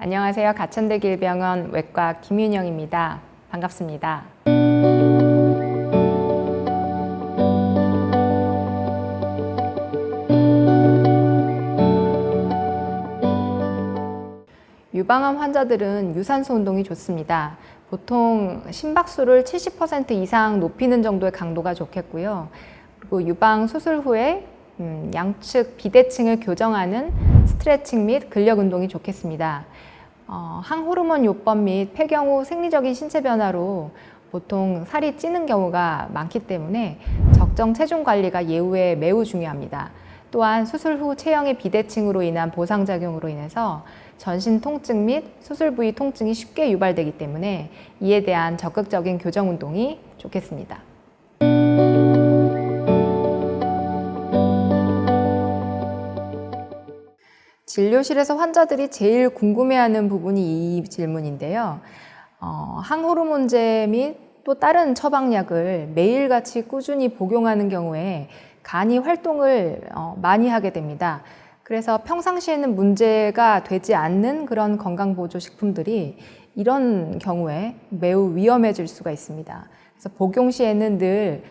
안녕하세요. 가천대길병원 외과 김윤영입니다. 반갑습니다. 유방암 환자들은 유산소 운동이 좋습니다. 보통 심박수를 70% 이상 높이는 정도의 강도가 좋겠고요. 그리고 유방 수술 후에 양측 비대칭을 교정하는 스트레칭 및 근력 운동이 좋겠습니다. 항호르몬 요법 및 폐경 후 생리적인 신체 변화로 보통 살이 찌는 경우가 많기 때문에 적정 체중 관리가 예후에 매우 중요합니다. 또한 수술 후 체형의 비대칭으로 인한 보상작용으로 인해서 전신 통증 및 수술 부위 통증이 쉽게 유발되기 때문에 이에 대한 적극적인 교정 운동이 좋겠습니다. 진료실에서 환자들이 제일 궁금해하는 부분이 이 질문인데요. 항호르몬제 및 또 다른 처방약을 매일같이 꾸준히 복용하는 경우에 간이 활동을 많이 하게 됩니다. 그래서 평상시에는 문제가 되지 않는 그런 건강보조식품들이 이런 경우에 매우 위험해질 수가 있습니다. 그래서 복용 시에는 늘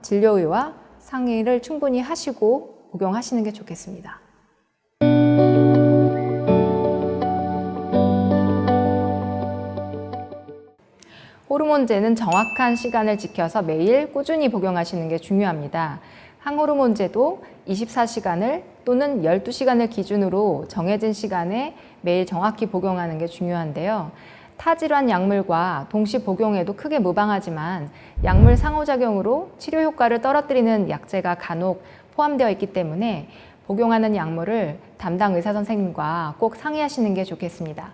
진료의와 상의를 충분히 하시고 복용하시는 게 좋겠습니다. 호르몬제는 정확한 시간을 지켜서 매일 꾸준히 복용하시는 게 중요합니다. 항호르몬제도 24시간을 또는 12시간을 기준으로 정해진 시간에 매일 정확히 복용하는 게 중요한데요. 타질환 약물과 동시 복용에도 크게 무방하지만 약물 상호작용으로 치료 효과를 떨어뜨리는 약제가 간혹 포함되어 있기 때문에 복용하는 약물을 담당 의사 선생님과 꼭 상의하시는 게 좋겠습니다.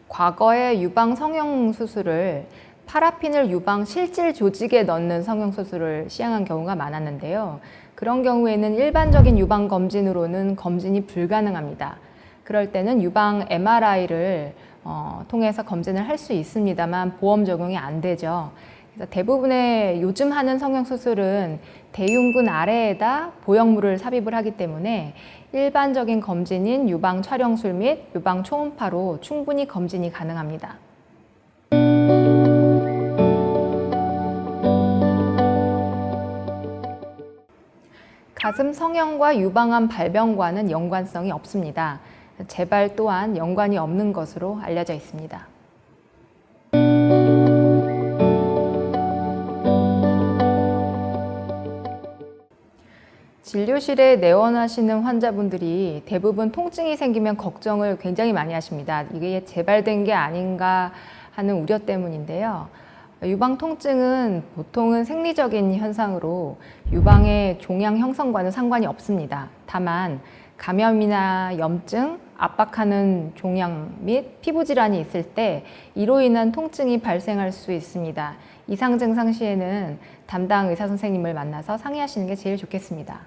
과거에 유방 성형 수술을 파라핀을 유방 실질 조직에 넣는 성형 수술을 시행한 경우가 많았는데요. 그런 경우에는 일반적인 유방 검진으로는 검진이 불가능합니다. 그럴 때는 유방 MRI를 통해서 검진을 할 수 있습니다만 보험 적용이 안 되죠. 그래서 대부분의 요즘 하는 성형 수술은 대흉근 아래에다 보형물을 삽입을 하기 때문에 일반적인 검진인 유방 촬영술 및 유방 초음파로 충분히 검진이 가능합니다. 가슴 성형과 유방암 발병과는 연관성이 없습니다. 재발 또한 연관이 없는 것으로 알려져 있습니다. 진료실에 내원하시는 환자분들이 대부분 통증이 생기면 걱정을 굉장히 많이 하십니다. 이게 재발된 게 아닌가 하는 우려 때문인데요. 유방 통증은 보통은 생리적인 현상으로 유방의 종양 형성과는 상관이 없습니다. 다만 감염이나 염증, 압박하는 종양 및 피부 질환이 있을 때 이로 인한 통증이 발생할 수 있습니다. 이상 증상 시에는 담당 의사 선생님을 만나서 상의하시는 게 제일 좋겠습니다.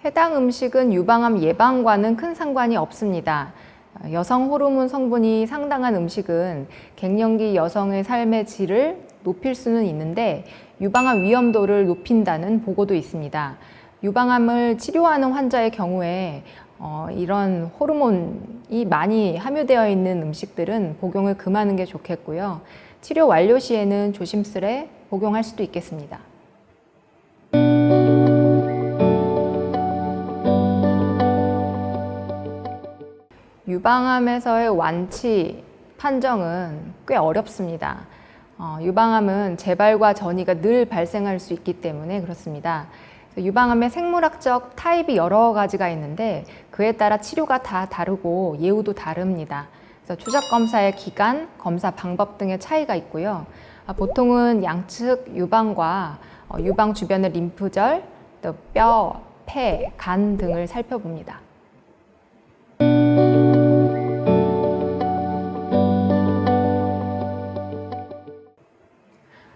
해당 음식은 유방암 예방과는 큰 상관이 없습니다. 여성 호르몬 성분이 상당한 음식은 갱년기 여성의 삶의 질을 높일 수는 있는데 유방암 위험도를 높인다는 보고도 있습니다. 유방암을 치료하는 환자의 경우에 이런 호르몬이 많이 함유되어 있는 음식들은 복용을 금하는 게 좋겠고요. 치료 완료 시에는 조심스레 복용할 수도 있겠습니다. 유방암에서의 완치 판정은 꽤 어렵습니다. 유방암은 재발과 전이가 늘 발생할 수 있기 때문에 그렇습니다. 유방암의 생물학적 타입이 여러 가지가 있는데 그에 따라 치료가 다 다르고 예후도 다릅니다. 그래서 추적 검사의 기간, 검사 방법 등의 차이가 있고요. 보통은 양측 유방과 유방 주변의 림프절, 또 뼈, 폐, 간 등을 살펴봅니다.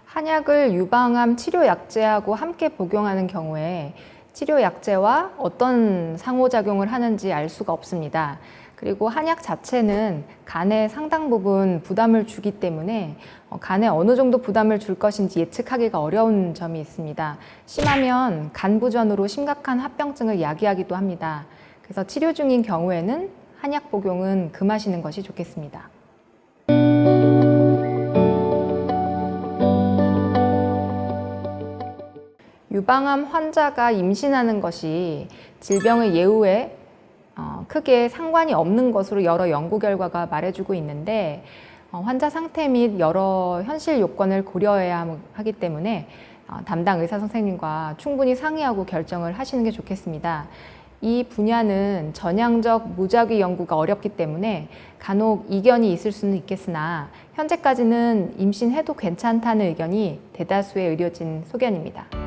한약을 유방암 치료 약제하고 함께 복용하는 경우에 치료 약제와 어떤 상호작용을 하는지 알 수가 없습니다. 그리고 한약 자체는 간에 상당 부분 부담을 주기 때문에 간에 어느 정도 부담을 줄 것인지 예측하기가 어려운 점이 있습니다. 심하면 간 부전으로 심각한 합병증을 야기하기도 합니다. 그래서 치료 중인 경우에는 한약 복용은 금하시는 것이 좋겠습니다. 유방암 환자가 임신하는 것이 질병의 예후에 크게 상관이 없는 것으로 여러 연구 결과가 말해주고 있는데 환자 상태 및 여러 현실 요건을 고려해야 하기 때문에 담당 의사 선생님과 충분히 상의하고 결정을 하시는 게 좋겠습니다. 이 분야는 전향적 무작위 연구가 어렵기 때문에 간혹 이견이 있을 수는 있겠으나 현재까지는 임신해도 괜찮다는 의견이 대다수의 의료진 소견입니다.